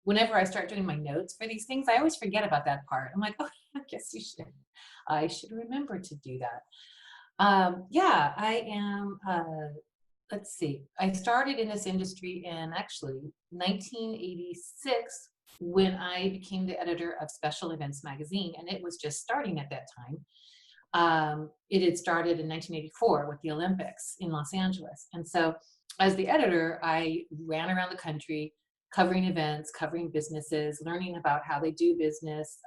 whenever I start doing my notes for these things, I always forget about that part. I'm like, oh, I should remember to do that. Yeah, I am, let's see, I started in this industry in actually 1986 when I became the editor of Special Events magazine, and it was just starting at that time. It had started in 1984 with the Olympics in Los Angeles. And so as the editor, I ran around the country covering events, covering businesses, learning about how they do business.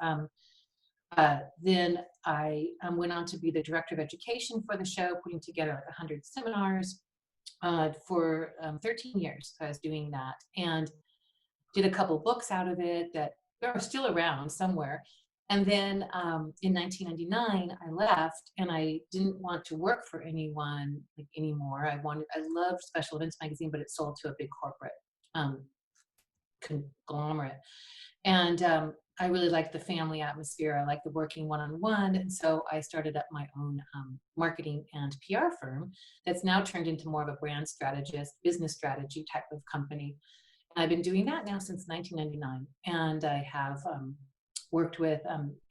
Then I went on to be the director of education for the show, putting together like 100 seminars for 13 years. I was doing that and did a couple books out of it that are still around somewhere. And then in 1999, I left and I didn't want to work for anyone like anymore. I loved Special Events magazine, but it sold to a big corporate conglomerate. And I really liked the family atmosphere. I liked the working one-on-one. And so I started up my own marketing and PR firm that's now turned into more of a brand strategist, business strategy type of company. And I've been doing that now since 1999. And I have worked with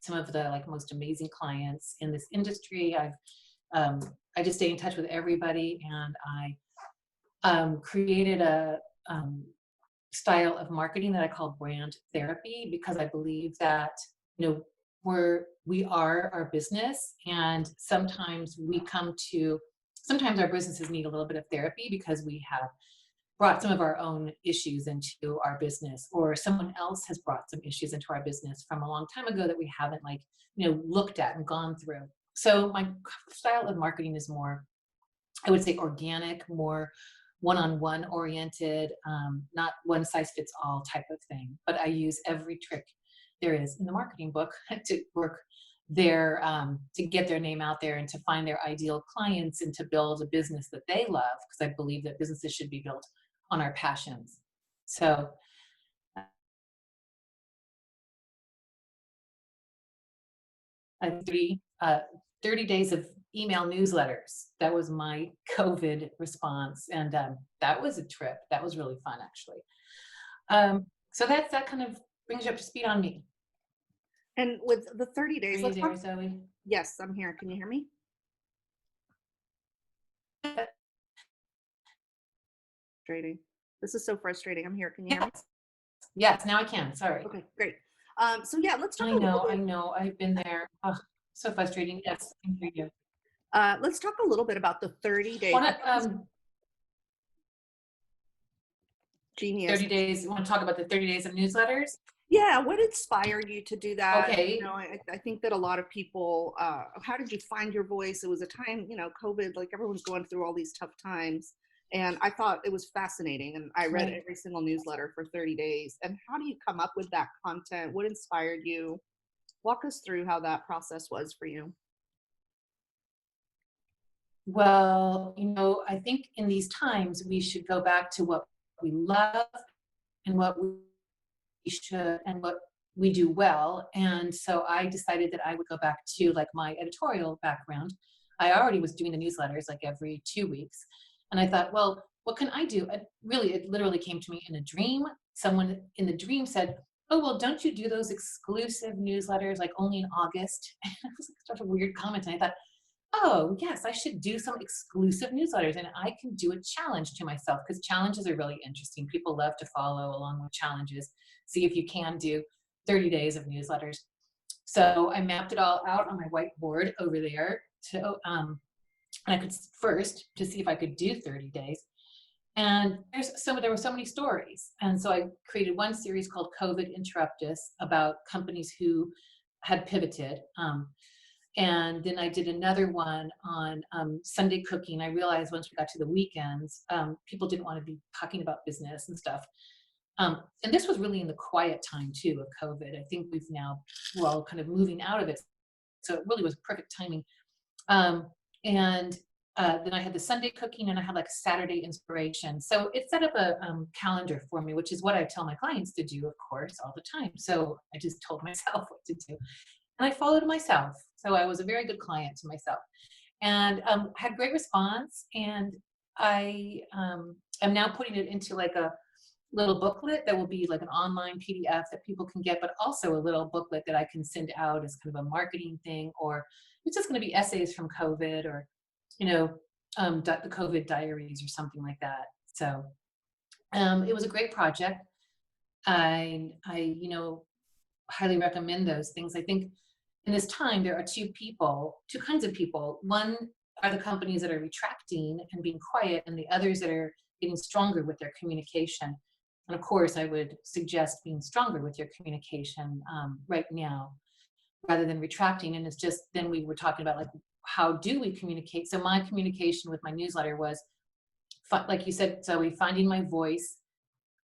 some of the like most amazing clients in this industry. I just stay in touch with everybody, and I created a style of marketing that I call brand therapy, because I believe that, you know, we are our business, and sometimes our businesses need a little bit of therapy because we have brought some of our own issues into our business, or someone else has brought some issues into our business from a long time ago that we haven't looked at and gone through. So my style of marketing is more, I would say, organic, more one-on-one oriented, not one size fits all type of thing, but I use every trick there is in the marketing book to work their to get their name out there and to find their ideal clients and to build a business that they love, because I believe that businesses should be built on our passions. So 30 days of email newsletters. That was my COVID response. And that was a trip. That was really fun, actually. So that kind of brings you up to speed on me. And with the 30 days, Are you there, Zoe? Yes, I'm here. Can you hear me? Frustrating. This is so frustrating. I'm here. Can you hear me? Yes, now I can. Sorry. Okay, great. So yeah, let's talk I a little bit. I know. I've been there. Oh, so frustrating. Yes, I can hear you. Let's talk a little bit about the 30 days. Genius. 30 days. You want to talk about the 30 days of newsletters? Yeah, what inspired you to do that? Okay. You know, I think that a lot of people, how did you find your voice? It was a time, you know, COVID, like everyone's going through all these tough times. And I thought it was fascinating. And I read every single newsletter for 30 days. And how do you come up with that content? What inspired you? Walk us through how that process was for you. Well, you know, I think in these times we should go back to what we love and what we do well. And so I decided that I would go back to like my editorial background. I already was doing the newsletters like every 2 weeks. And I thought, well, what can I do? It literally came to me in a dream. Someone in the dream said, oh, well, don't you do those exclusive newsletters like only in August? It was such a weird comment. And I thought, oh, yes, I should do some exclusive newsletters, and I can do a challenge to myself, because challenges are really interesting. People love to follow along with challenges. See if you can do 30 days of newsletters. So I mapped it all out on my whiteboard over there to, and I could first to see if I could do 30 days. And there were so many stories. And so I created one series called COVID Interrupt Us, about companies who had pivoted. And then I did another one on Sunday cooking. I realized once we got to the weekends, people didn't want to be talking about business and stuff. And this was really in the quiet time too of COVID. I think we're all kind of moving out of it. So it really was perfect timing. Then I had the Sunday cooking, and I had like Saturday inspiration. So it set up a calendar for me, which is what I tell my clients to do, of course, all the time. So I just told myself what to do. And I followed myself. So I was a very good client to myself, and had great response. And I am now putting it into like little booklet that will be like an online PDF that people can get, but also a little booklet that I can send out as kind of a marketing thing, or it's just going to be essays from COVID, or, you know, the COVID diaries or something like that. So it was a great project. I highly recommend those things. I think in this time, there are two kinds of people. One are the companies that are retracting and being quiet, and the others that are getting stronger with their communication. And of course, I would suggest being stronger with your communication right now rather than retracting. And it's just, then we were talking about like, how do we communicate? So my communication with my newsletter was, like you said, Zoe, finding my voice.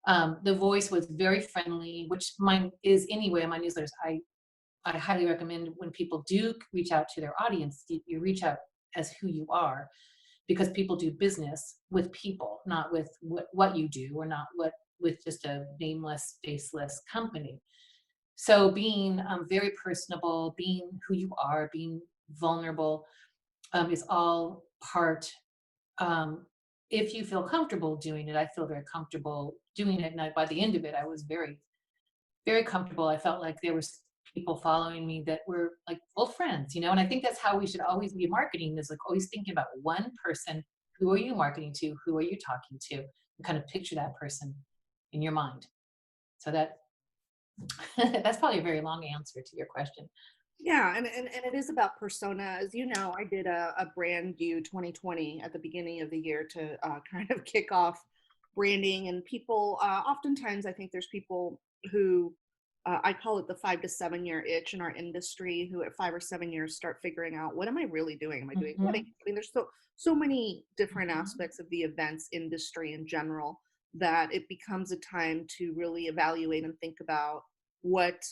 The voice was very friendly, which mine is anyway in my newsletters. I highly recommend when people do reach out to their audience, you reach out as who you are, because people do business with people, not with what you do, or not with just a nameless, faceless company. So being very personable, being who you are, being vulnerable is all part. Um, if you feel comfortable doing it, I feel very comfortable doing it. And by the end of it, I was very, very comfortable. I felt like there was people following me that were like old friends, and I think that's how we should always be marketing, is like always thinking about one person. Who are you marketing to? Who are you talking to? And kind of picture that person in your mind. So that that's probably a very long answer to your question. Yeah, and it is about persona. As you know, I did a brand new 2020 at the beginning of the year to kind of kick off branding. And people, oftentimes, I think there's people who, I call it the 5 to 7 year itch in our industry, who at 5 or 7 years start figuring out, what am I really doing? Am I doing weddings? Hmm. I mean, there's so many different Hmm. aspects of the events industry in general, that it becomes a time to really evaluate and think about, what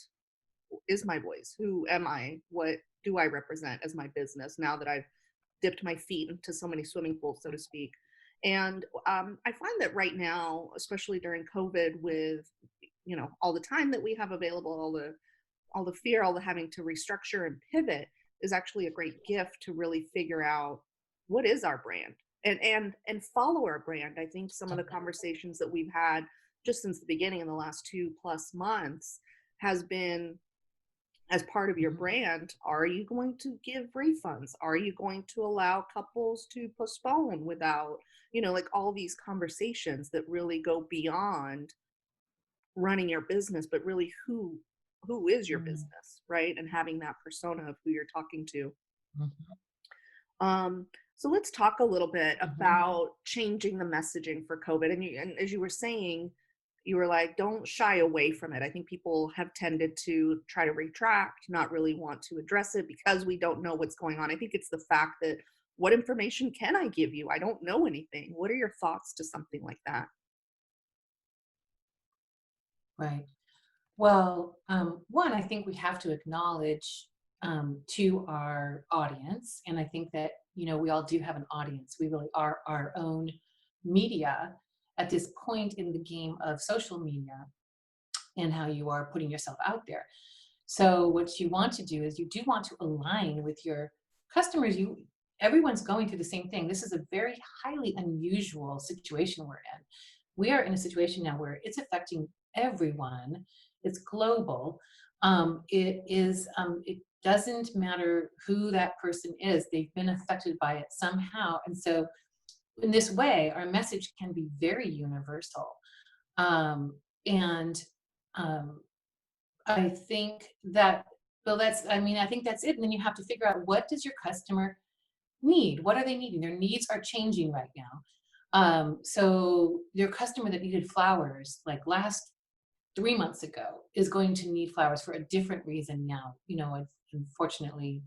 is my voice? Who am I? What do I represent as my business, now that I've dipped my feet into so many swimming pools, so to speak? And I find that right now, especially during COVID, with all the time that we have available, all the fear, all the having to restructure and pivot, is actually a great gift to really figure out, what is our brand, and follow our brand. I think some of the conversations that we've had just since the beginning in the last 2+ months has been, as part of your Hmm. brand, are you going to give refunds? Are you going to allow couples to postpone without, like all these conversations that really go beyond running your business, but really, who is your Hmm. business, right? And having that persona of who you're talking to. Hmm. So let's talk a little bit Hmm. about changing the messaging for COVID. And as you were saying, you were like, don't shy away from it. I think people have tended to try to retract, not really want to address it because we don't know what's going on. I think it's the fact that, what information can I give you? I don't know anything. What are your thoughts to something like that? Right. Well, one, I think we have to acknowledge to our audience, and I think that we all do have an audience. We really are our own media at this point in the game of social media, and how you are putting yourself out there. So what you want to do is, you do want to align with your customers. Everyone's going through the same thing. This is a very highly unusual situation we're in. We are in a situation now where it's affecting everyone. It's global. It doesn't matter who that person is. They've been affected by it somehow. And so in this way, our message can be very universal. Um, and um, I think that, well, I think that's it. And then you have to figure out, what does your customer need? What are they needing? Their needs are changing right now. So your customer that needed flowers like last 3 months ago is going to need flowers for a different reason now. Unfortunately,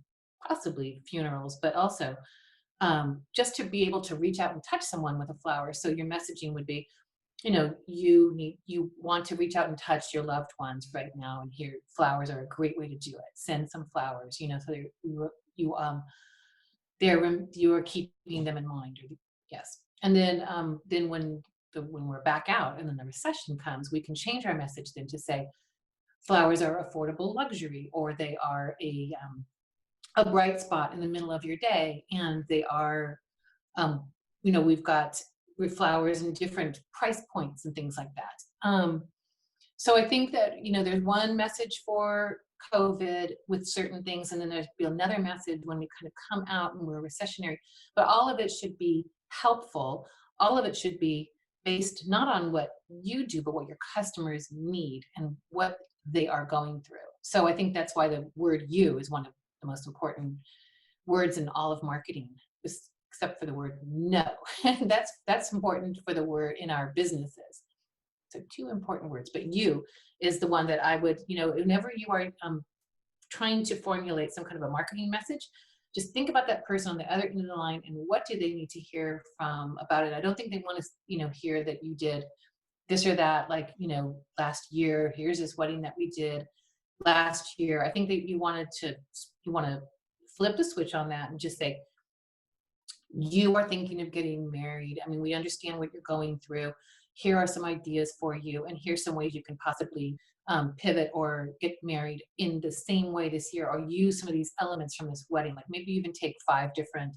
possibly funerals, but also just to be able to reach out and touch someone with a flower. So your messaging would be, you want to reach out and touch your loved ones right now, and here flowers are a great way to do it. Send some flowers, so you are keeping them in mind. Yes. And then when we're back out and then the recession comes, we can change our message then to say, flowers are affordable luxury, or they are a bright spot in the middle of your day, and they are we've got flowers in different price points and things like that. Um, so I think that, there's one message for COVID with certain things, and then there's be another message when we kind of come out and we're recessionary. But all of it should be helpful. All of it should be based not on what you do, but what your customers need and what they are going through. So I think that's why the word "you" is one of the most important words in all of marketing, except for the word "no." And that's important for the word in our businesses. So two important words, but "you" is the one that I would, whenever you are trying to formulate some kind of a marketing message, just think about that person on the other end of the line and what do they need to hear from about it. I don't think they want to, hear that you did this or that, like, last year, here's this wedding that we did last year. I think that you want to flip the switch on that and just say, you are thinking of getting married. I mean, we understand what you're going through. Here are some ideas for you, and here's some ways you can possibly pivot or get married in the same way this year, or use some of these elements from this wedding. Like maybe even take 5 different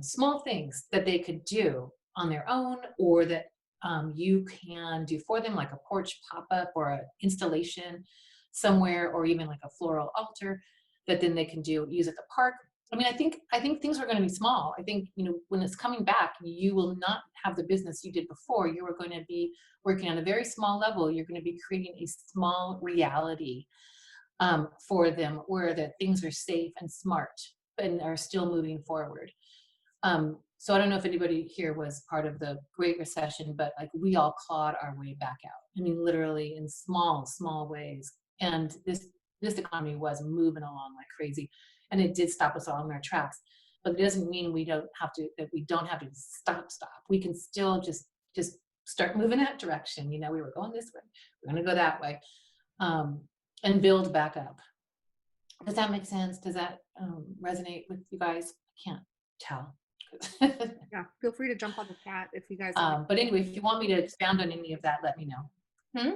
small things that they could do on their own, or that you can do for them, like a porch pop-up or an installation somewhere, or even like a floral altar that then they can use at the park. I mean, I think things are going to be small. I think, when it's coming back, you will not have the business you did before. You are going to be working on a very small level. You're going to be creating a small reality for them, where that things are safe and smart and are still moving forward. So I don't know if anybody here was part of the Great Recession, but like we all clawed our way back out. I mean, literally in small, small ways. And this economy was moving along like crazy, and it did stop us all in our tracks. But it doesn't mean we don't have to stop. We can still just start moving that direction. We were going this way, we're going to go that way, and build back up. Does that make sense? Does that resonate with you guys? I can't tell. Yeah, feel free to jump on the chat if you guys have But anyway, if you want me to expand on any of that, let me know. Hmm?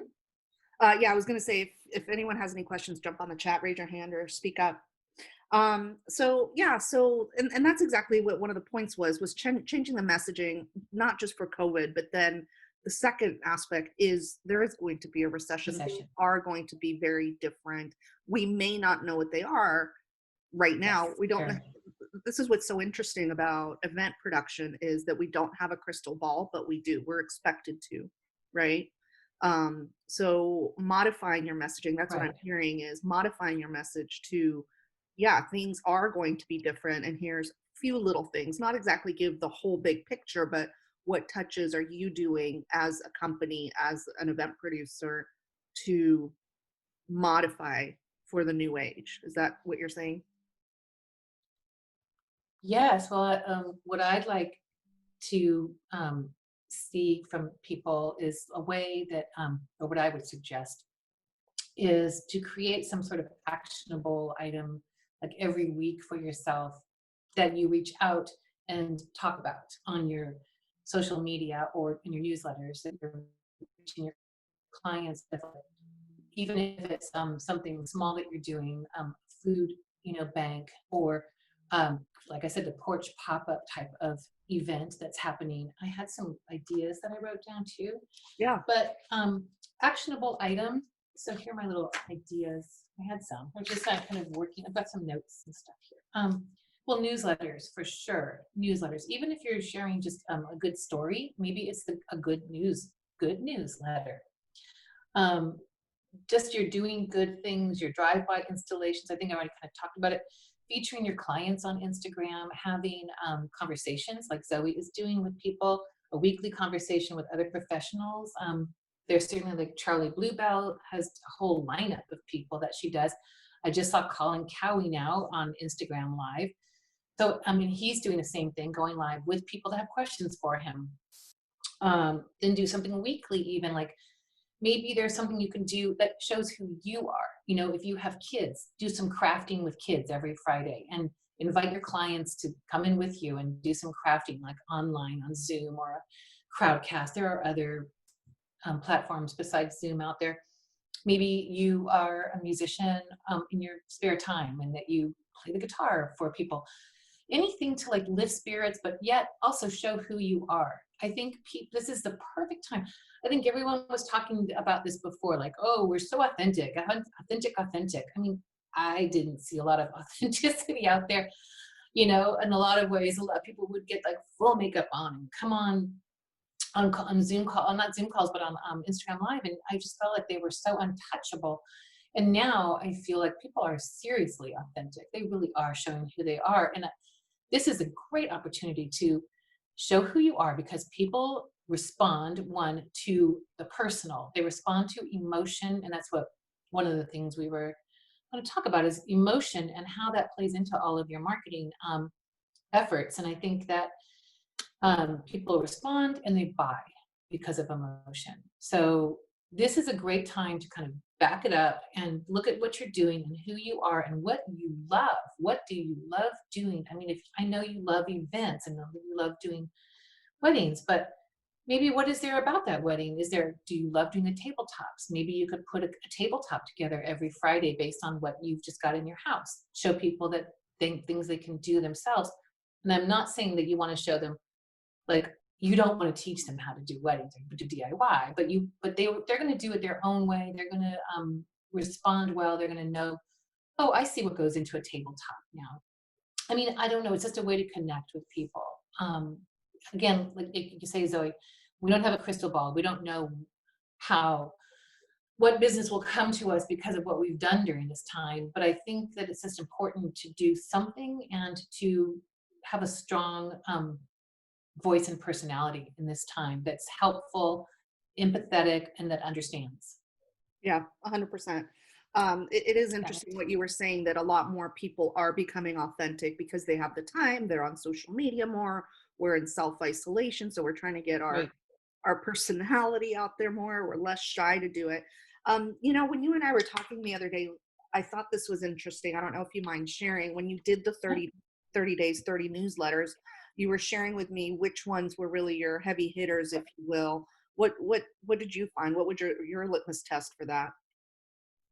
yeah, I was going to say, if anyone has any questions, jump on the chat, raise your hand, or speak up. So yeah, and that's exactly what one of the points was changing the messaging, not just for COVID, but then the second aspect is there is going to be a recession. Things are going to be very different. We may not know what they are right now. Yes, We don't. sure. This is what's so interesting about event production, is that we don't have a crystal ball, but we do. We're expected to, right? So modifying your messaging, that's what I'm Right. hearing, is modifying your message to, yeah, things are going to be different, and here's a few little things, not exactly give the whole big picture, but what touches are you doing as a company, as an event producer, to modify for the new age? Is that what you're saying? Yes. Well, what I'd like to see from people is a way that, or what I would suggest is to create some sort of actionable item, like every week for yourself, that you reach out and talk about on your social media or in your newsletters that you're reaching your clients with. Even if it's something small that you're doing, food, bank, or like I said, the porch pop-up type of event that's happening. I had some ideas that I wrote down too, Yeah. but actionable item. So here are my little ideas. I had some. I'm just kind of working. I've got some notes and stuff here. Well, newsletters for sure. Newsletters. Even if you're sharing just a good story, maybe it's a good newsletter. Um, just you're doing good things, your drive-by installations. I think I already kind of talked about it. Featuring your clients on Instagram, having conversations like Zoe is doing with people, a weekly conversation with other professionals. There's certainly, like, Charlie Bluebell has a whole lineup of people that she does. I just saw Colin Cowie now on Instagram Live. So, I mean, he's doing the same thing, going live with people that have questions for him. Then do something weekly, even like maybe there's something you can do that shows who you are. If you have kids, do some crafting with kids every Friday and invite your clients to come in with you and do some crafting, like online on Zoom or a Crowdcast. There are other platforms besides Zoom out there. Maybe you are a musician in your spare time and that you play the guitar for people. Anything to like lift spirits, but yet also show who you are. I think this is the perfect time. I think everyone was talking about this before, like, oh, we're so authentic, authentic, authentic. I mean, I didn't see a lot of authenticity out there, in a lot of ways. A lot of people would get like full makeup on and come on Zoom call, not Zoom calls, but on Instagram Live, and I just felt like they were so untouchable. And now I feel like people are seriously authentic. They really are showing who they are, and this is a great opportunity to show who you are because people respond one to the personal. They respond to emotion, and that's what one of the things we were going to talk about is emotion and how that plays into all of your marketing efforts. And I think that people respond and they buy because of emotion. So this is a great time to kind of back it up and look at what you're doing and who you are and what you love. What do you love doing? I mean, if I know you love events and you love doing weddings, but maybe what is there about that wedding? Do you love doing the tabletops? Maybe you could put a tabletop together every Friday based on what you've just got in your house. Show people that things they can do themselves. And I'm not saying that you want to show them like you don't want to teach them how to do weddings or do DIY, but they're going to do it their own way. They're going to respond well. They're going to know, oh, I see what goes into a tabletop now. I mean, I don't know. It's just a way to connect with people. Again, like you say, Zoe, we don't have a crystal ball. We don't know what business will come to us because of what we've done during this time. But I think that it's just important to do something and to have a strong voice and personality in this time that's helpful, empathetic, and that understands. Yeah, 100%. It is interesting what you were saying that a lot more people are becoming authentic because they have the time. They're on social media more. We're in self-isolation, so we're trying to get Right. our personality out there more. We're less shy to do it. When you and I were talking the other day, I thought this was interesting. I don't know if you mind sharing. When you did the 30 days, 30 newsletters, you were sharing with me which ones were really your heavy hitters, if you will. What did you find? What would your litmus test for that?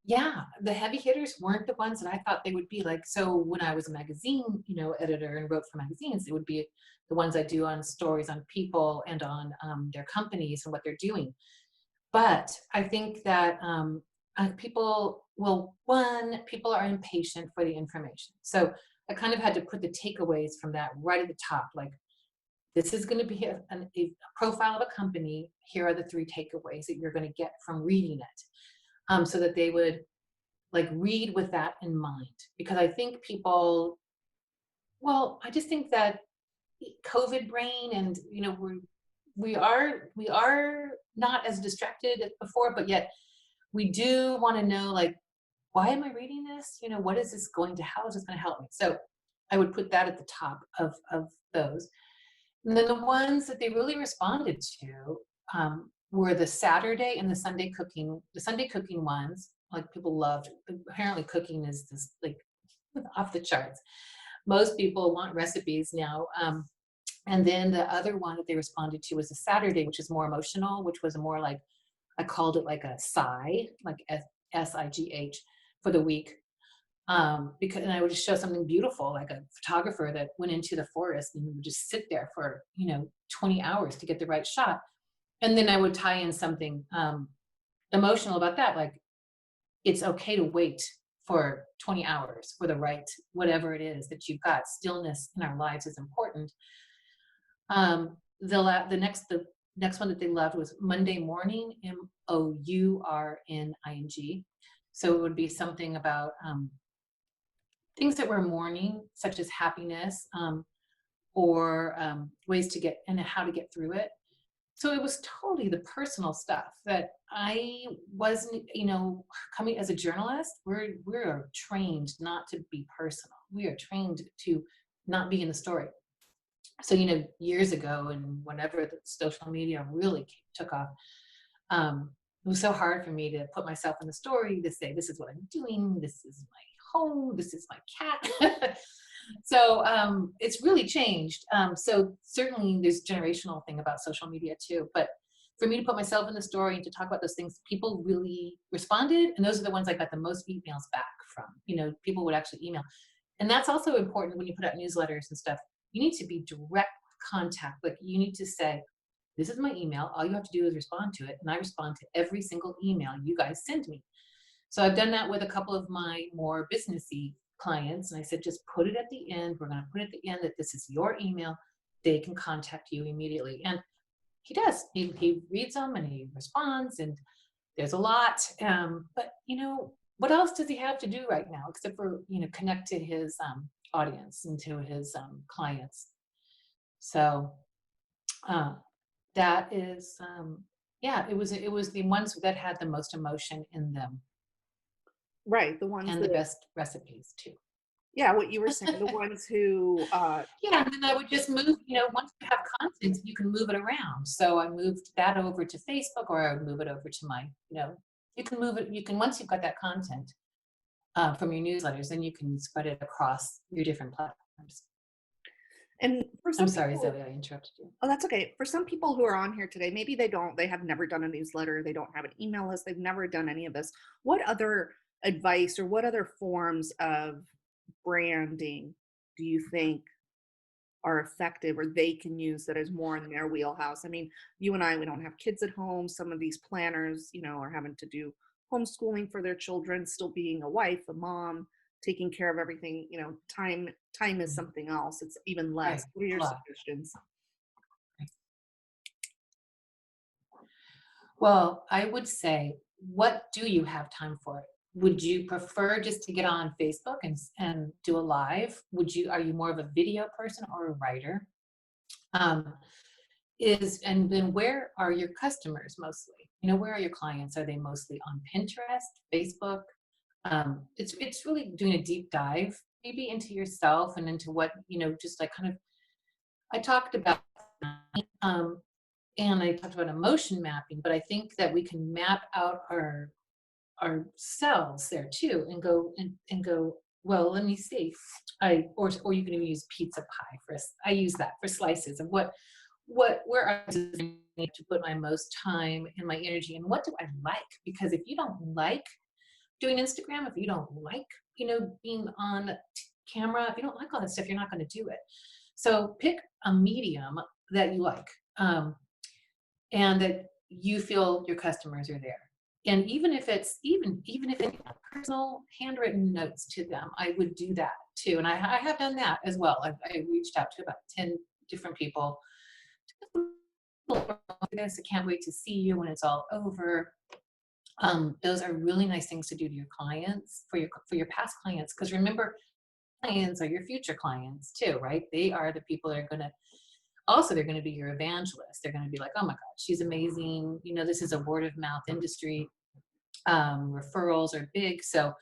Yeah, the heavy hitters weren't the ones that I thought they would be. Like, so when I was a magazine, editor and wrote for magazines, it would be the ones I do on stories on people and on their companies and what they're doing. But I think that people are impatient for the information. So I kind of had to put the takeaways from that right at the top. Like, this is going to be a profile of a company. Here are the 3 takeaways that you're going to get from reading it. So that they would like read with that in mind. Because I think I just think that COVID brain and, we are not as distracted as before, but yet we do want to know, like, why am I reading this? What is this how is this going to help me? So I would put that at the top of those. And then the ones that they really responded to were the Saturday and the Sunday cooking. The Sunday cooking ones, like people loved. Apparently, cooking is just like off the charts. Most people want recipes now. And then the other one that they responded to was the Saturday, which is more emotional, which was more like I called it like a sigh, like SIGH for the week. Because and I would just show something beautiful, like a photographer that went into the forest and would just sit there for 20 hours to get the right shot, and then I would tie in something emotional about that, like it's okay to wait for 20 hours for the right whatever it is that you've got. Stillness in our lives is important. The next one that they loved was Monday morning, MOURNING. So it would be something about things that we're mourning, such as happiness, or ways to get and how to get through it. So it was totally the personal stuff that I wasn't, coming as a journalist, we're trained not to be personal. We are trained to not be in the story. So, years ago and whenever the social media really took off, it was so hard for me to put myself in the story, to say, this is what I'm doing, this is my home, this is my cat. So it's really changed. So certainly there's a generational thing about social media too. But for me to put myself in the story and to talk about those things, people really responded. And those are the ones I got the most emails back from. People would actually email. And that's also important when you put out newsletters and stuff. You need to be direct contact. Like you need to say, This is my email. All you have to do is respond to it. And I respond to every single email you guys send me. So I've done that with a couple of my more businessy clients. And I said, just put it at the end. We're going to put it at the end that this is your email. They can contact you immediately. And he does. He reads them and he responds. And there's a lot. But, what else does he have to do right now except for, connect to his audience and to his clients? So uh, that is, yeah, it was the ones that had the most emotion in them Right, the ones and the that, best recipes too. yeah, what you were saying, the ones who, Yeah, and then I would just move, once you have content, you can move it around. So I moved that over to Facebook, or I would move it over to my, you can move it, once you've got that content from your newsletters, then you can spread it across your different platforms. and for I'm some sorry, people, Zoe, I interrupted you. oh, that's okay. For some people who are on here today, maybe they have never done a newsletter, they don't have an email list, they've never done any of this. What other advice or what other forms of branding do you think are effective or they can use that is more in their wheelhouse? I mean, you and I, we don't have kids at home. Some of these planners, are having to do homeschooling for their children, still being a wife, a mom, taking care of everything. Time is Mhm. something else. It's even Right, less. What are a your lot. suggestions? Well, I would say, what do you have time for? Would you prefer just to get on Facebook and do a live? Are you more of a video person or a writer? Um, and then where are your customers mostly? Where are your clients? Are they mostly on Pinterest, Facebook? It's really doing a deep dive maybe into yourself and into what, just like kind of, I talked about, um, and I talked about emotion mapping, but I think that we can map out ourselves there too and go, well, let me see. Or you can even use pizza pie I use that for slices of where I need to put my most time and my energy and what do I like? Because if you don't like doing Instagram, if you don't like, being on camera, if you don't like all that stuff, you're not going to do it. So pick a medium that you like. And that you feel your customers are there. And even if it's even if it's personal handwritten notes to them, I would do that too. And I have done that as well. I reached out to about 10 different people. This, I can't wait to see you when it's all over. Those are really nice things to do to your clients, for your past clients, because remember, clients are your future clients too, right? They are the people that are going to also, they're going to be your evangelists. They're going to be like, oh my God, she's amazing. This is a word of mouth industry. Referrals are big. So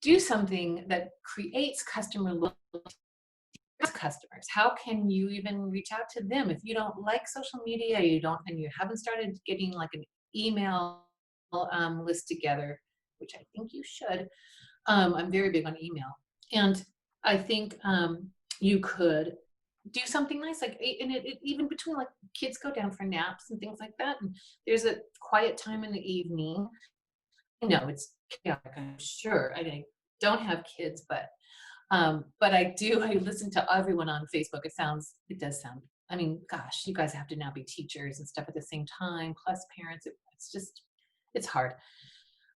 do something that creates customer loyalty to customers. How can you even reach out to them if you don't like social media, and you haven't started getting like an email list together, which I think you should. I'm very big on email. And I think you could do something nice, like, and even between, like, kids go down for naps and things like that, and there's a quiet time in the evening. It's chaotic, I'm sure. I don't have kids, but I listen to everyone on Facebook. It does sound, I mean, gosh, you guys have to now be teachers and stuff at the same time, plus parents. It's hard.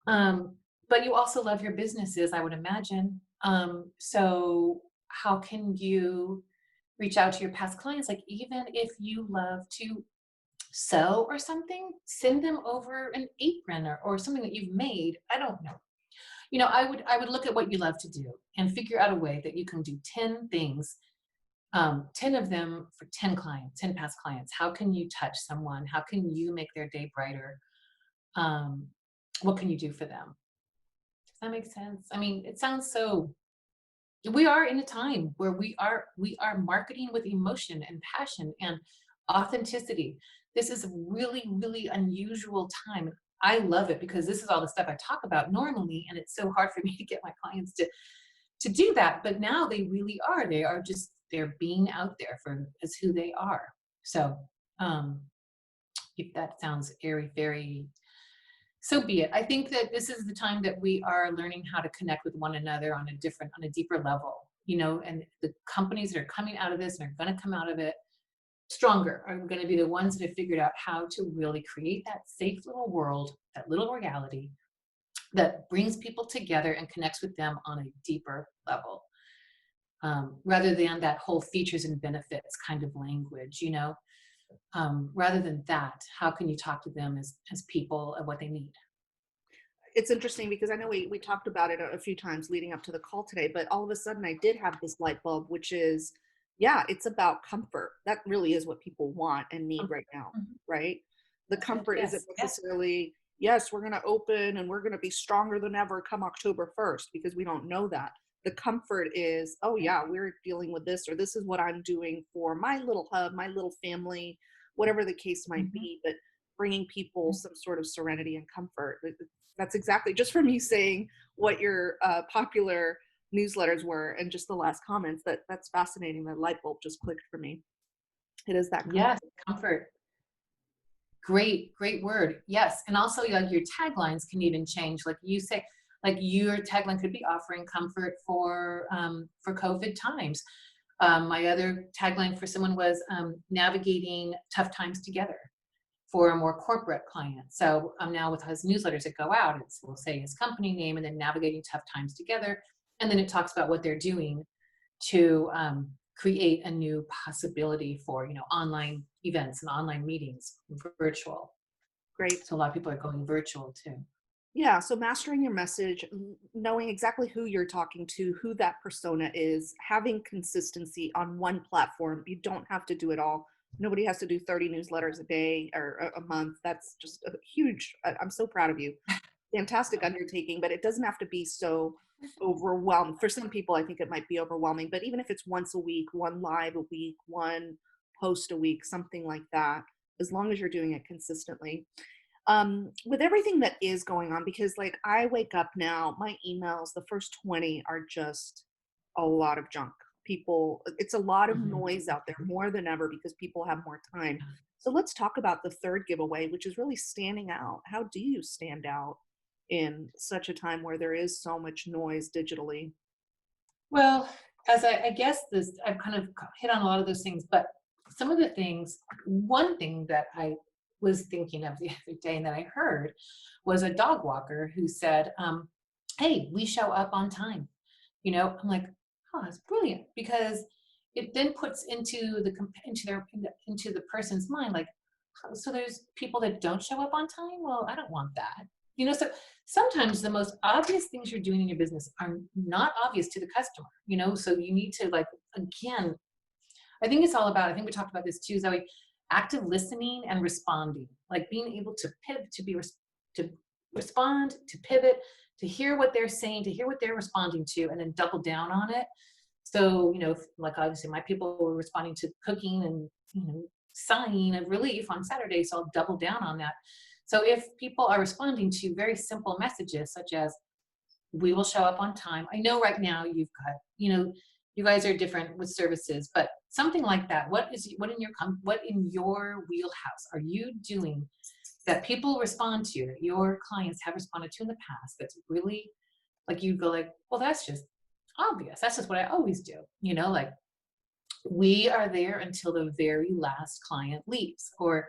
Um, but you also love your businesses, I would imagine. So how can you reach out to your past clients? Like, even if you love to sew or something, send them over an apron or something that you've made. I don't know. I would look at what you love to do and figure out a way that you can do 10 things, 10 of them for 10 clients, 10 past clients. How can you touch someone? How can you make their day brighter? Um, what can you do for them? Does that make sense? I mean, it sounds so, we are in a time where we are marketing with emotion and passion and authenticity. This is a really, really unusual time. I love it because this is all the stuff I talk about normally, and it's so hard for me to get my clients to do that. But now they really are. They're being out there for as who they are. So um, if that sounds airy fairy, so be it. I think that this is the time that we are learning how to connect with one another on a deeper level, and the companies that are coming out of this and are going to come out of it stronger are going to be the ones that have figured out how to really create that safe little world, that little reality that brings people together and connects with them on a deeper level, rather than that whole features and benefits kind of language, rather than that, how can you talk to them as people and what they need? It's interesting because I know we talked about it a few times leading up to the call today, but all of a sudden I did have this light bulb, which is, yeah, it's about comfort. That really is what people want and need right now, Mhm. right? The That's it. comfort isn't Yes, yes. necessarily, yes, we're going to open and we're going to be stronger than ever come October 1st, because we don't know that. The comfort is, oh, Right. yeah, we're dealing with this, or this is what I'm doing for my little hub, my little family, whatever the case might Mhm. be. But bringing people some sort of serenity and comfort. That's exactly, just from you saying what your popular newsletters were and just the last comments, that's fascinating. The light bulb just clicked for me. It is that Yes, comfort. comfort. Great, great word. Yes, and also like your taglines can even change. Like you say, like your tagline could be offering comfort for COVID times. My other tagline for someone was navigating tough times together for a more corporate client. So now with his newsletters that go out, it's we'll say his company name and then navigating tough times together, and then it talks about what they're doing to create a new possibility for online events and online meetings, virtual. Great. So a lot of people are going virtual too. Yeah, so mastering your message, knowing exactly who you're talking to, who that persona is, having consistency on one platform. You don't have to do it all. Nobody has to do 30 newsletters a day or a month. That's just a huge, I'm so proud of you. Fantastic undertaking, but it doesn't have to be so overwhelmed. For some people, I think it might be overwhelming, but even if it's once a week, one live a week, one post a week, something like that, as long as you're doing it consistently. With everything that is going on, because like I wake up now, my emails, the first 20 are just a lot of junk. People, it's a lot of Mhm. noise out there more than ever because people have more time. So let's talk about the third giveaway, which is really standing out. How do you stand out in such a time where there is so much noise digitally? Well, as I guess this, I've kind of hit on a lot of those things, but some of the things, one thing that I was thinking of the other day and that I heard was a dog walker who said, "Hey, we show up on time." I'm like, "Oh, that's brilliant," because it then puts into the person's mind like, "Oh, so there's people that don't show up on time. Well, I don't want that." So sometimes the most obvious things you're doing in your business are not obvious to the customer. So you need to like again. I think it's all about. I think we talked about this too, Zoe. Active listening and responding, like being able to pivot, to respond, to pivot, to hear what they're saying, to hear what they're responding to, and then double down on it. So, like obviously my people were responding to cooking and, sighing of relief on Saturday. So I'll double down on that. So if people are responding to very simple messages such as, we will show up on time. I know right now you've got, you guys are different with services, but something like that. What in your wheelhouse are you doing that people respond to, that your clients have responded to in the past, that's really like you go like, well, that's just obvious. That's just what I always do. Like we are there until the very last client leaves, or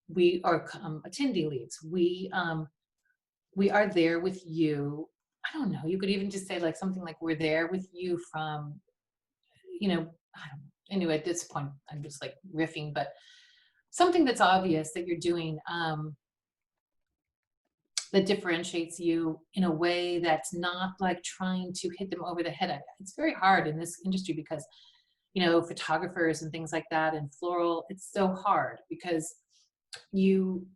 we are attendee leaves. We are there with you. I don't know. You could even just say like something like, we're there with you from, I don't know. Anyway, at this point, I'm just like riffing, but something that's obvious that you're doing, that differentiates you in a way that's not like trying to hit them over the head. It's very hard in this industry because, photographers and things like that and floral, it's so hard because you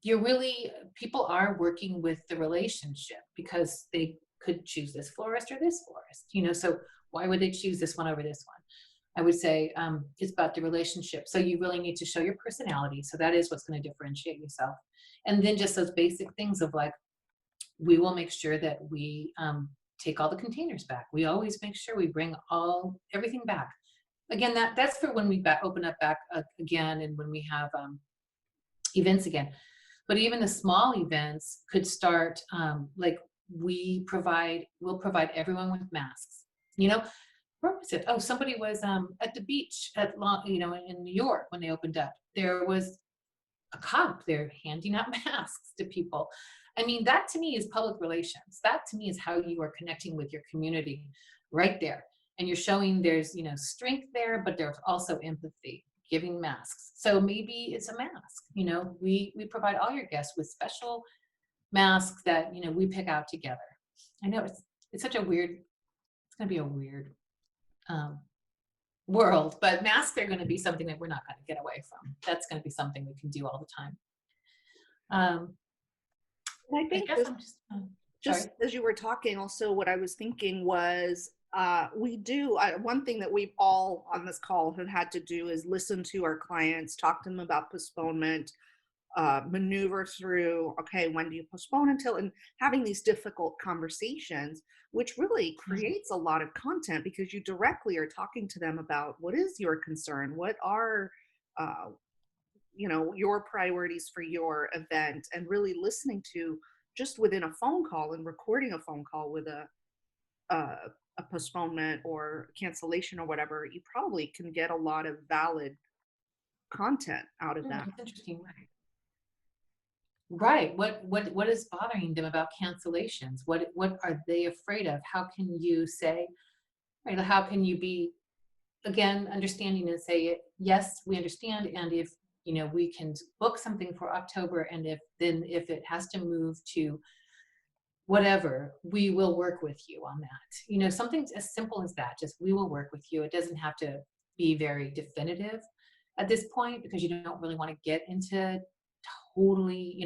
you're really, people are working with the relationship because they could choose this florist or this florist, so why would they choose this one over this one? I would say it's about the relationship. So you really need to show your personality. So that is what's going to differentiate yourself. And then just those basic things of like, we will make sure that we take all the containers back. We always make sure we bring everything back. Again, that's for when we open up back again and when we have events again. But even the small events could start like we'll provide everyone with masks. You know, where was it? Oh, somebody was at the beach at in New York when they opened up. There was a cop there handing out masks to people. I mean, that to me is public relations. That to me is how you are connecting with your community right there. And you're showing there's, strength there, but there's also empathy, giving masks. So maybe it's a mask. We provide all your guests with special masks that, we pick out together. I know it's such a weird, it's gonna be a weird um, world, but masks are gonna be something that we're not gonna get away from. That's gonna be something we can do all the time. Um, And I I think guess I'm just just sorry. as you were talking, also what I was thinking was we do one thing that we've all on this call have had to do is listen to our clients, talk to them about postponement, maneuver through, okay, when do you postpone until, and having these difficult conversations, which really Mm, creates a lot of content because you directly are talking to them about what is your concern, what are uh, your priorities for your event, and really listening to just within a phone call and recording a phone call with a, a postponement or cancellation or whatever, you probably can get a lot of valid content out of that. That's interesting. Right. What is bothering them about cancellations? What are they afraid of? How can you say, right? How can you be again understanding and say, yes, we understand, and if we can book something for October, and if it has to move to whatever, we will work with you on that. Something as simple as that, just we will work with you. It doesn't have to be very definitive at this point because you don't really want to get into totally,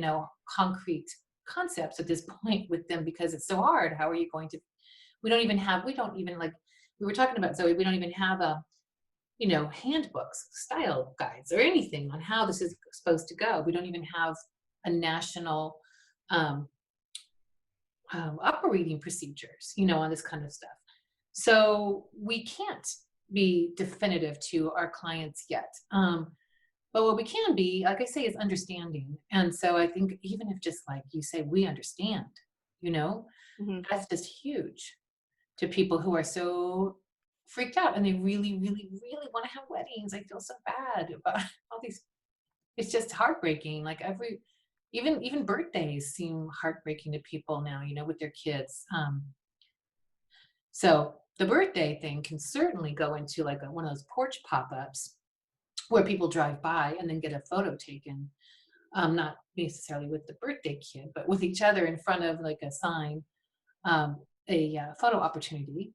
concrete concepts at this point with them because it's so hard. How are you going to, we don't even like, we were talking about Zoe, we don't even have handbooks, style guides, or anything on how this is supposed to go. We don't even have a national um, operating procedures, on this kind of stuff. So we can't be definitive to our clients yet. But what we can be, like I say, is understanding. And so I think even if just like you say, we understand, you know, Mhm. that's just huge to people who are so freaked out and they really, really, really want to have weddings. I feel so bad about all these. It's just heartbreaking. Like even birthdays seem heartbreaking to people now, with their kids. So the birthday thing can certainly go into like one of those porch pop-ups where people drive by and then get a photo taken, not necessarily with the birthday kid, but with each other in front of like a sign, a photo opportunity.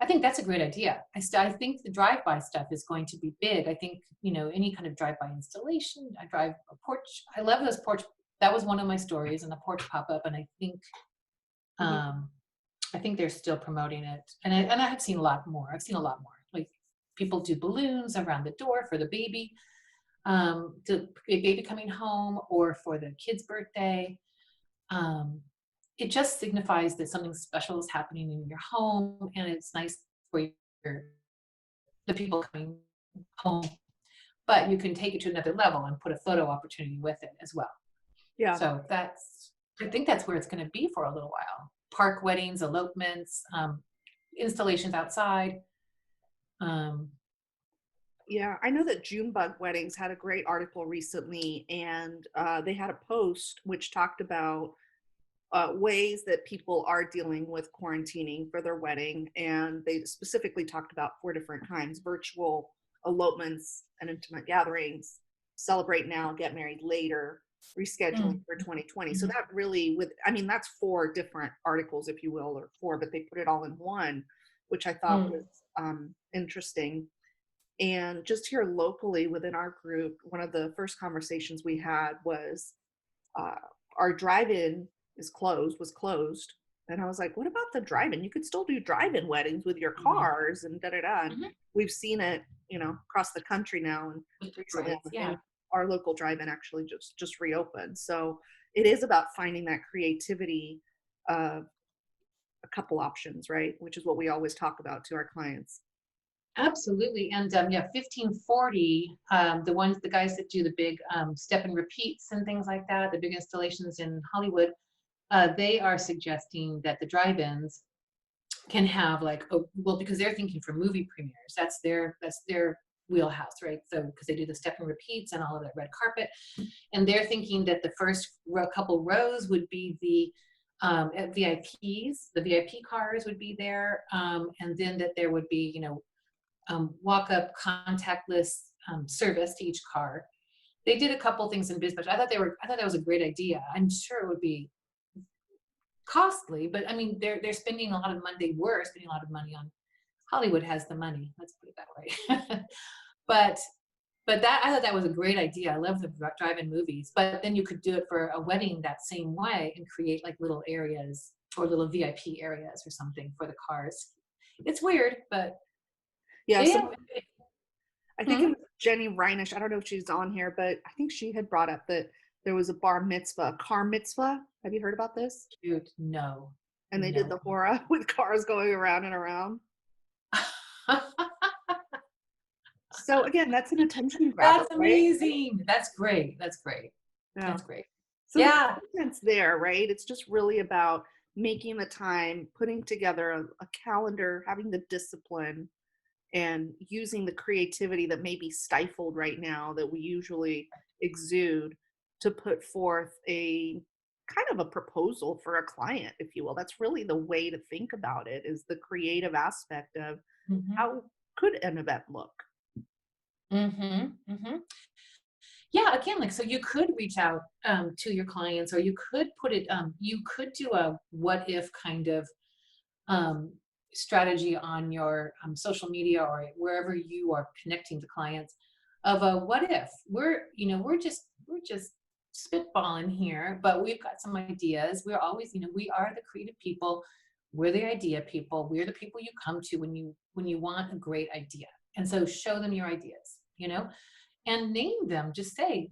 I think that's a great idea. I think the drive-by stuff is going to be big. I think, any kind of drive-by installation, I drive a porch. I love those porch. That was one of my stories and the porch pop-up. And Mhm. um, I think they're still promoting it. And I have seen a lot more. I've seen a lot more. Like people do balloons around the door for the baby, the baby coming home or for the kid's birthday. Um, it just signifies that something special is happening in your home, and it's nice for the people coming home. But you can take it to another level and put a photo opportunity with it as well. Yeah. So I think that's where it's going to be for a little while. Park weddings, elopements, installations outside. Um, Yeah, I know that Junebug Weddings had a great article recently, and they had a post which talked about ways that people are dealing with quarantining for their wedding. And they specifically talked about four different kinds: virtual elopements and intimate gatherings, celebrate now, get married later, rescheduling mm, for 2020. So mhm, that really, I mean, that's four different articles, if you will, or four, but they put it all in one, which I thought was mm, interesting. And just here locally within our group, one of the first conversations we had was uh, our drive-in was closed. And I was like, what about the drive-in? You could still do drive-in weddings with your mhm, cars and da da da. And mhm. we've seen it, across the country now. And With the recently, parades, yeah. and our local drive-in actually just reopened. So it is about finding that creativity of a couple options, right? Which is what we always talk about to our clients. Absolutely. And yeah, 1540, the guys that do the big step and repeats and things like that, the big installations in Hollywood, they are suggesting that the drive-ins can have like, oh, well, because they're thinking for movie premieres, that's their wheelhouse, right? So because they do the step and repeats and all of that red carpet, and they're thinking that the first couple rows would be the VIPs, the VIP cars would be there, and then that there would be, walk up contactless service to each car. They did a couple things in business. I thought that was a great idea. I'm sure it would be costly, but I mean, they're spending a lot of money. They were spending a lot of money on Hollywood has the money. Let's put it that way. but that I thought that was a great idea. I love the drive-in movies. But then you could do it for a wedding that same way and create like little areas or little VIP areas or something for the cars. It's weird, but Yeah, yeah. so I think it was Jenny Reinish. I don't know if she's on here, but I think she had brought up that there was a bar mitzvah, a car mitzvah. Have you heard about this? Dude, no, And they did no. the hora with cars going around and around. So again, that's an attention grabber, That's right? amazing. That's great. That's great. Yeah. That's great. So the Yeah. content's there, right? It's just really about making the time, putting together a calendar, having the discipline, and using the creativity that may be stifled right now that we usually exude to put forth a kind of a proposal for a client, if you will. That's really the way to think about it, is the creative aspect of Mm-hmm. how could an event look? Mm-hmm. Mm-hmm. Yeah, again, like, so you could reach out to your clients, or you could put it, you could do a what if kind of um, strategy on your social media or wherever you are connecting to clients of a what if we're just spitballing here, but we've got some ideas. We're always, we are the creative people. We're the idea people. We're the people you come to when you want a great idea. And so show them your ideas, and name them. Just say,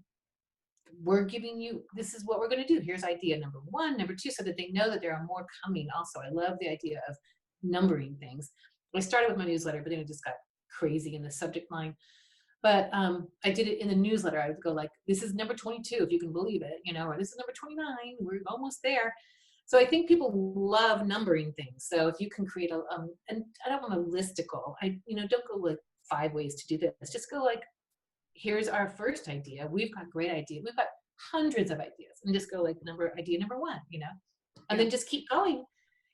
we're giving you, this is what we're going to do. Here's idea number one, number two, so that they know that there are more coming. Also, I love the idea of numbering things. I started with my newsletter, but then it just got crazy in the subject line. But I did it in the newsletter. I would go like, this is number 22, if you can believe it, or this is number 29. We're almost there. So I think people love numbering things. So if you can create and I don't want a listicle. Don't go like 5 ways to do this. Just go like, here's our first idea. We've got great idea. We've got hundreds of ideas, and just go like idea number one, and then just keep going.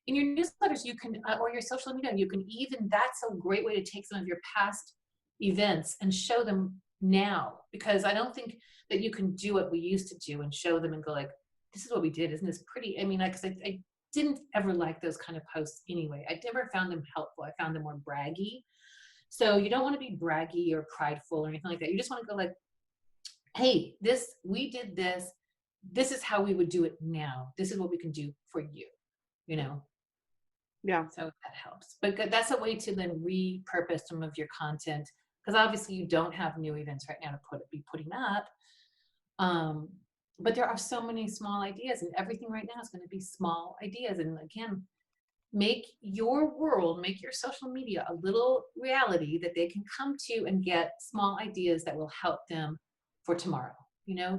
In your newsletters, you can, or your social media, you can even, that's a great way to take some of your past events and show them now, because I don't think that you can do what we used to do and show them and go like, this is what we did. Isn't this pretty? I mean, because I didn't ever like those kind of posts anyway. I never found them helpful. I found them more braggy. So you don't want to be braggy or prideful or anything like that. You just want to go like, hey, we did this. This is how we would do it now. This is what we can do for you, Yeah. So that helps. But that's a way to then repurpose some of your content, because obviously you don't have new events right now to be putting up. But there are so many small ideas, and everything right now is going to be small ideas. And again, make your world, make your social media a little reality that they can come to and get small ideas that will help them for tomorrow.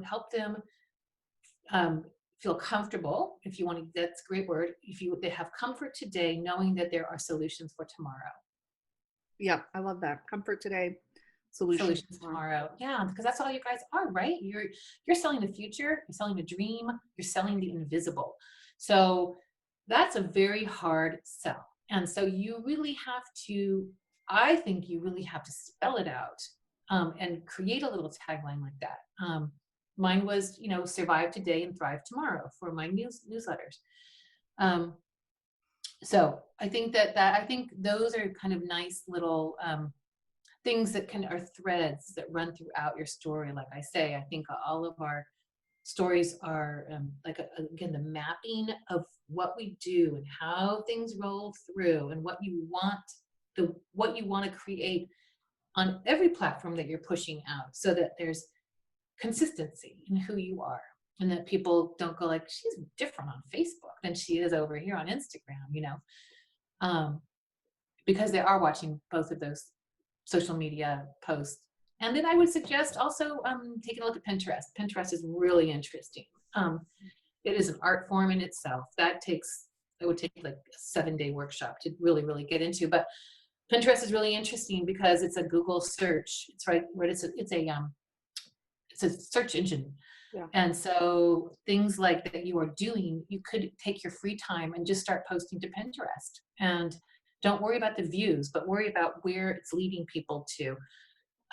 Help them feel comfortable. If you want to, that's a great word. They have comfort today, knowing that there are solutions for tomorrow. Yeah, I love that. Comfort today, solutions tomorrow. Yeah, because that's all you guys are, right? You're selling the future, you're selling the dream, you're selling the invisible. So that's a very hard sell. And so I think you really have to spell it out and create a little tagline like that. Mine was, survive today and thrive tomorrow for my newsletters. So I think I think those are kind of nice little things that are threads that run throughout your story. Like I say, I think all of our stories are again, the mapping of what we do and how things roll through, and what you want to create on every platform that you're pushing out, so that there's consistency in who you are, and that people don't go like, she's different on Facebook than she is over here on Instagram, because they are watching both of those social media posts. And then I would suggest also taking a look at Pinterest. Pinterest is really interesting. It is an art form in itself. That takes it would take like a 7-day workshop to really, really get into. But Pinterest is really interesting because it's a Google search. It's right. It's a search engine. Yeah. And so things like that you are doing, you could take your free time and just start posting to Pinterest. And don't worry about the views, but worry about where it's leading people to.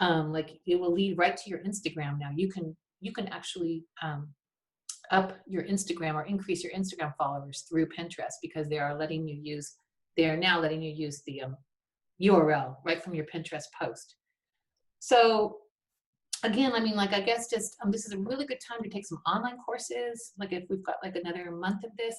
Like it will lead right to your Instagram now. You can actually up your Instagram or increase your Instagram followers through Pinterest because they are now letting you use the URL right from your Pinterest post. So again, I mean, like, I guess just this is a really good time to take some online courses. Like, if we've got like another month of this,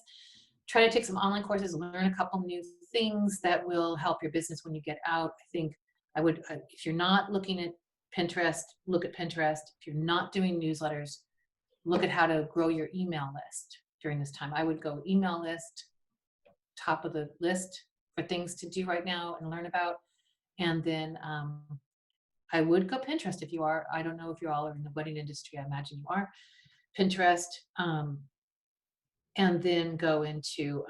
try to take some online courses, learn a couple new things that will help your business when you get out. I think I would, if you're not looking at Pinterest, look at Pinterest. If you're not doing newsletters, look at how to grow your email list during this time. I would go email list, top of the list for things to do right now and learn about. And then I would go Pinterest if you are. I don't know if you all are in the wedding industry. I imagine you are. Pinterest, and then go into,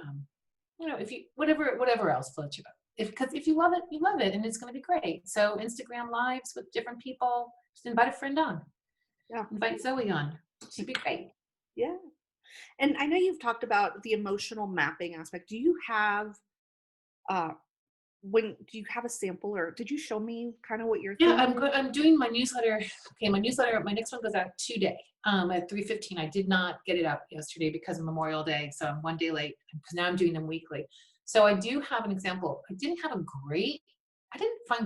if you whatever else floats your boat. Because if you love it, you love it, and it's going to be great. So Instagram lives with different people. Just invite a friend on. Yeah. Invite Zoe on. She'd be great. Yeah. And I know you've talked about the emotional mapping aspect. Do you have do you have a sample, or did you show me kind of what you're Yeah, thinking? I'm doing my newsletter. Okay, my next one goes out today at 3:15. I did not get it out yesterday because of Memorial Day, so I'm one day late because now I'm doing them weekly. So I do have an example. I didn't find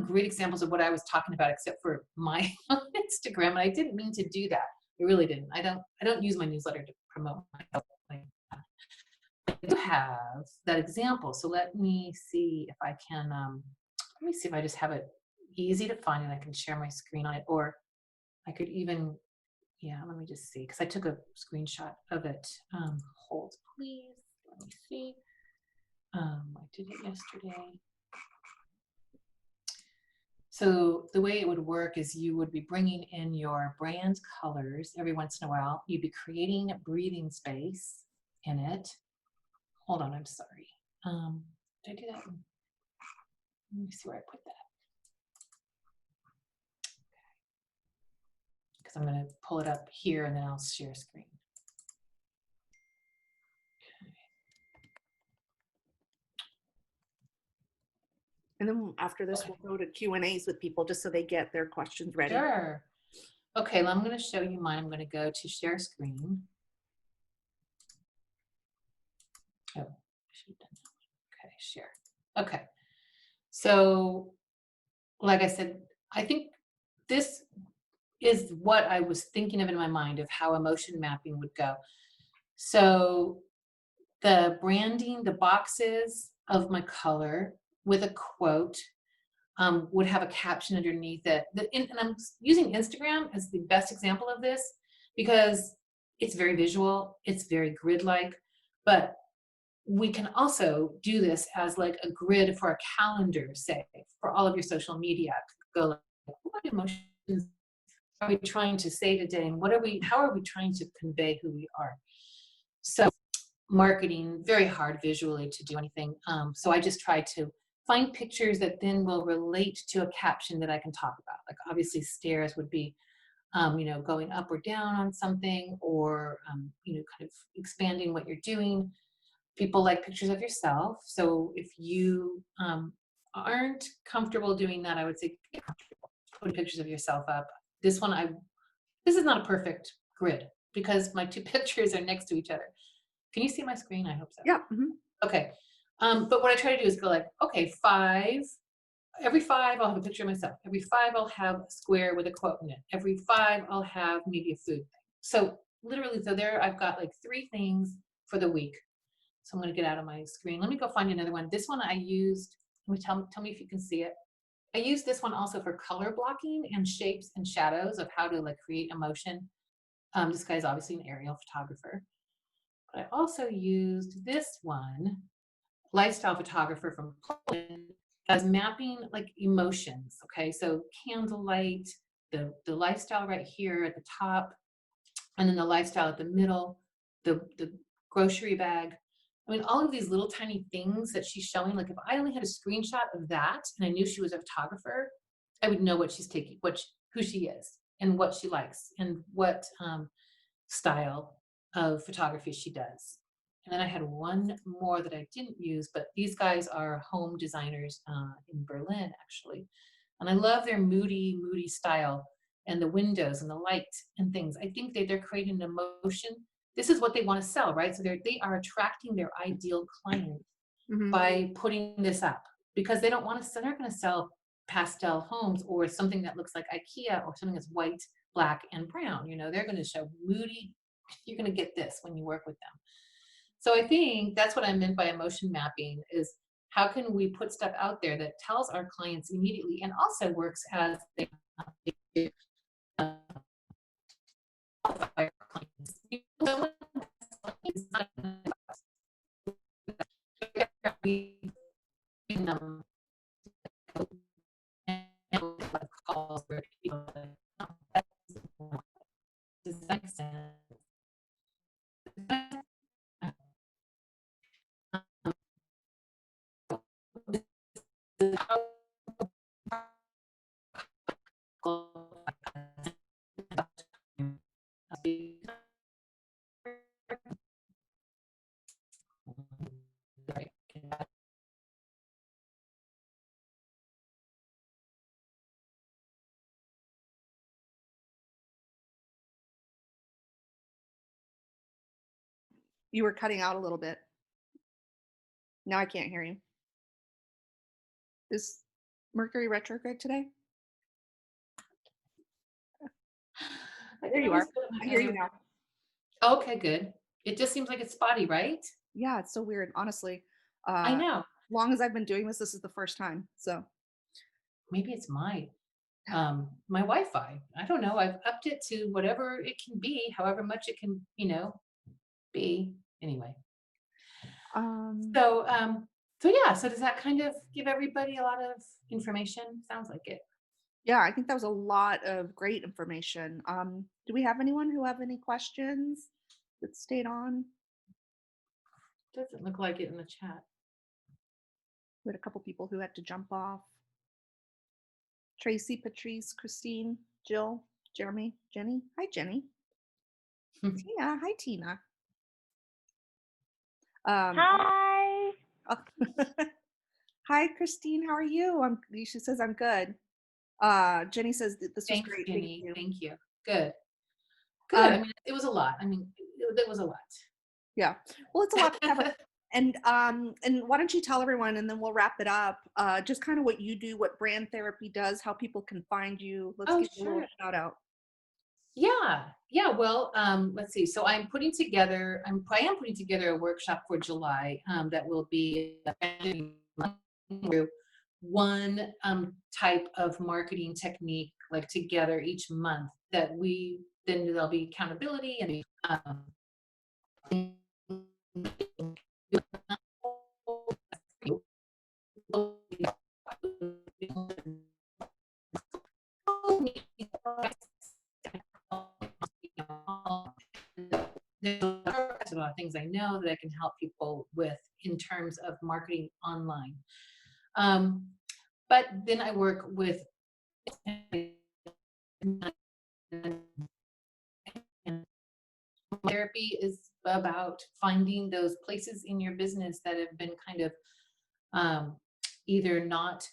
great examples of what I was talking about except for my Instagram, and I didn't mean to do that. I really didn't. I don't use my newsletter to promote myself. I do have that example. So let me see if I can, let me see if I just have it easy to find and I can share my screen on it, or I could even, yeah, let me just see, because I took a screenshot of it. Hold, please. Let me see. I did it yesterday. So the way it would work is you would be bringing in your brand colors every once in a while. You'd be creating breathing space in it. Hold on, I'm sorry. Did I do that? Let me see where I put that. Because I'm going to pull it up here and then I'll share screen. And then after this, we'll go to Q&As with people just so they get their questions ready. Sure. Okay, well, I'm going to show you mine. I'm going to go to share screen. Oh, I should have done that. Okay, share. Okay. So, like I said, I think this is what I was thinking of in my mind of how emotion mapping would go. So the branding, the boxes of my color with a quote would have a caption underneath it. And I'm using Instagram as the best example of this because it's very visual, it's very grid-like, but we can also do this as like a grid for a calendar, say, for all of your social media. Go like, what emotions are we trying to say today, and how are we trying to convey who we are? So marketing, very hard visually to do anything. So I just try to find pictures that then will relate to a caption that I can talk about. Like obviously stairs would be, going up or down on something, or, kind of expanding what you're doing. People like pictures of yourself. So if you aren't comfortable doing that, I would say get comfortable putting pictures of yourself up. This is not a perfect grid because my two pictures are next to each other. Can you see my screen? I hope so. Yeah. Mm-hmm. Okay. But what I try to do is go like, okay, every 5, I'll have a picture of myself. Every 5, I'll have a square with a quote in it. Every 5, I'll have maybe a food thing. So literally, there I've got like 3 things for the week. So I'm going to get out of my screen. Let me go find another one. This one I used, tell me if you can see it. I used this one also for color blocking and shapes and shadows of how to like create emotion. This guy's obviously an aerial photographer. But I also used this one, lifestyle photographer from Poland, as mapping like emotions. Okay, so candlelight, the lifestyle right here at the top, and then the lifestyle at the middle, the grocery bag, I mean, all of these little tiny things that she's showing, like if I only had a screenshot of that and I knew she was a photographer, I would know what she's taking, who she is and what she likes and what style of photography she does. And then I had one more that I didn't use, but these guys are home designers in Berlin, actually. And I love their moody style and the windows and the light and things. I think they're creating an emotion. This is what they want to sell, right? So they are attracting their ideal client Mm-hmm. by putting this up because they don't want to, they're not going to sell pastel homes or something that looks like IKEA or something that's white, black, and brown. You know, they're going to show moody. You're going to get this when you work with them. So I think that's what I meant by emotion mapping is how can we put stuff out there that tells our clients immediately and also works as they qualify our clients. Calls where people are like, oh, does that make sense? You were cutting out a little bit. Now I can't hear you. Is Mercury retrograde today? There you are. I hear you now. Okay, good. It just seems like it's spotty, right? Yeah, it's so weird. Honestly, I know. long as I've been doing this, this is the first time. So Maybe it's my Wi-Fi. I don't know. I've upped it to whatever it can be, however much it can, be. Anyway. um, So yeah, so does that kind of give everybody a lot of information? Sounds like it. yeah, I think that was a lot of great information. Do we have anyone who have any questions that stayed on? Doesn't look like it in the chat. We had a couple people who had to jump off. Tracy, Patrice, Christine, Jill, Jeremy, Jenny. Hi, Jenny. Tina. Hi, Tina. Hi. Oh. Hi, Christine. How are you? She says I'm good. Jenny says this was Thanks, great. Jenny. Thank you. Thank you. Good. Good. I mean, it was a lot. I mean, it was a lot. Yeah. Well, it's a lot to cover. And why don't you tell everyone, and then we'll wrap it up. Just kind of what you do, what brand therapy does, how people can find you. Let's give you a little shout out. Yeah. Well, let's see. So I am putting together a workshop for July that will be one type of marketing technique like together each month that then there'll be accountability and there's a lot of things I know that I can help people with in terms of marketing online. But then I work with therapy is about finding those places in your business that have been kind of either not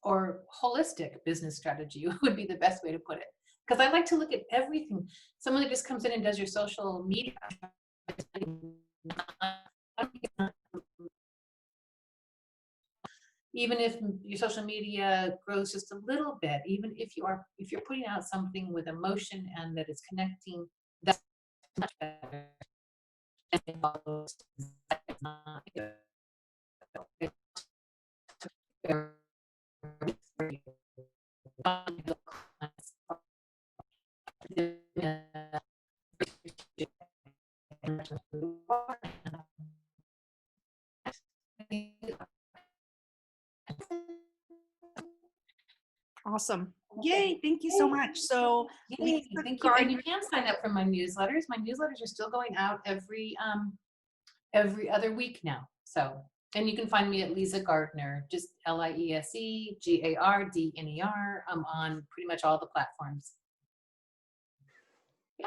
or holistic business strategy would be the best way to put it. Because I like to look at everything. Someone that just comes in and does your social media, even if your social media grows just a little bit, even if you're putting out something with emotion and that is connecting, that's much better. Awesome. Yay. Thank you so much. So Yay, Lisa thank you. And you Gardner. can sign up for my newsletters. My newsletters are still going out every other week now. So, and you can find me at Liese Gardner, just LIESE GARDNER. I'm on pretty much all the platforms. Yeah.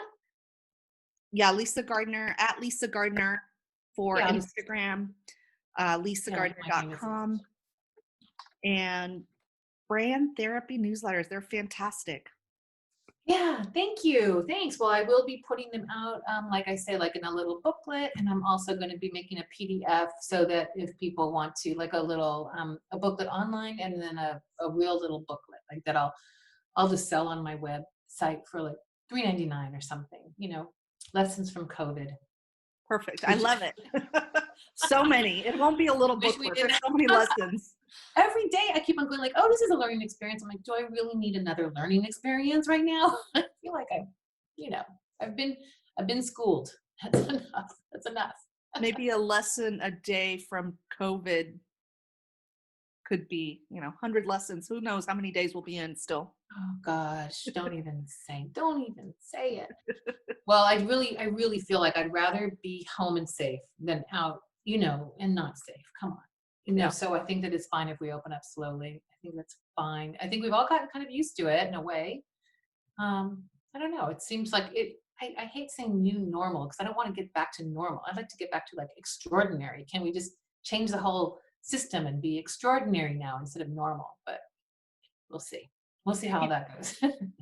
Yeah, Lisa Gardner at Lisa Gardner for Yeah, Instagram, my name lisagardner.com, is- and brand therapy newsletters. They're fantastic. Yeah, thank you. Thanks. Well, I will be putting them out, like I say, like in a little booklet, and I'm also going to be making a PDF so that if people want to, like a booklet online, and then a real little booklet like that, I'll just sell on my website for like $3.99 or something. Lessons from COVID. Perfect. I love it. So many. It won't be a little Wish we booklet. didn't. There's so many lessons. Every day I keep on going like, oh, this is a learning experience. I'm like, do I really need another learning experience right now? I feel like I've been schooled. That's enough. That's enough. Maybe a lesson a day from COVID could be, 100 lessons. Who knows how many days we'll be in still. Oh gosh, don't even say it. Well, I really feel like I'd rather be home and safe than out, and not safe. Come on. Yeah. So I think that it's fine if we open up slowly. I think that's fine. I think we've all gotten kind of used to it in a way. I don't know. It seems like it. I hate saying new normal because I don't want to get back to normal. I'd like to get back to like extraordinary. Can we just change the whole system and be extraordinary now instead of normal? But we'll see. We'll see how that goes.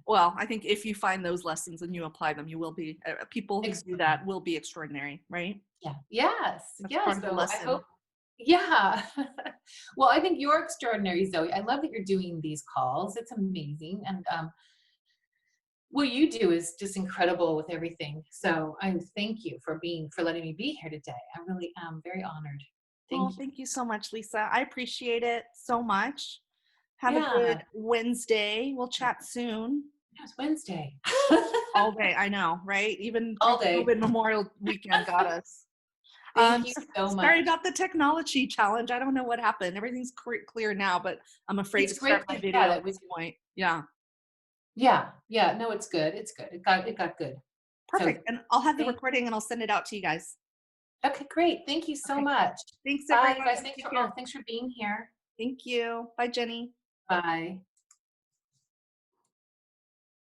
Well, I think if you find those lessons and you apply them, you will be, people who do that will be extraordinary, right? Yeah. Yes. That's Yes. part of the So I lesson. hope. Yeah. Well, I think you're extraordinary, Zoe. I love that you're doing these calls. It's amazing. And what you do is just incredible with everything. So I thank you for letting me be here today. I really am very honored. Thank you. Thank you so much, Lisa. I appreciate it so much. Have a Yeah. good Wednesday. We'll chat soon. It's Wednesday. All day, I know, right? Even All day. COVID Memorial Weekend got us. Thank you so much. Sorry about the technology challenge. I don't know what happened. Everything's clear now, but I'm afraid It's to start great my to video get at it. this point. Yeah. Yeah. No, it's good. It's good. It got good. Perfect. And I'll have the thank- recording and I'll send it out to you guys. Okay, great. Thank you so Okay. much. Thanks, Bye, everyone. guys. Take care. Thanks for being here. Thank you. Bye, Jenny. Bye.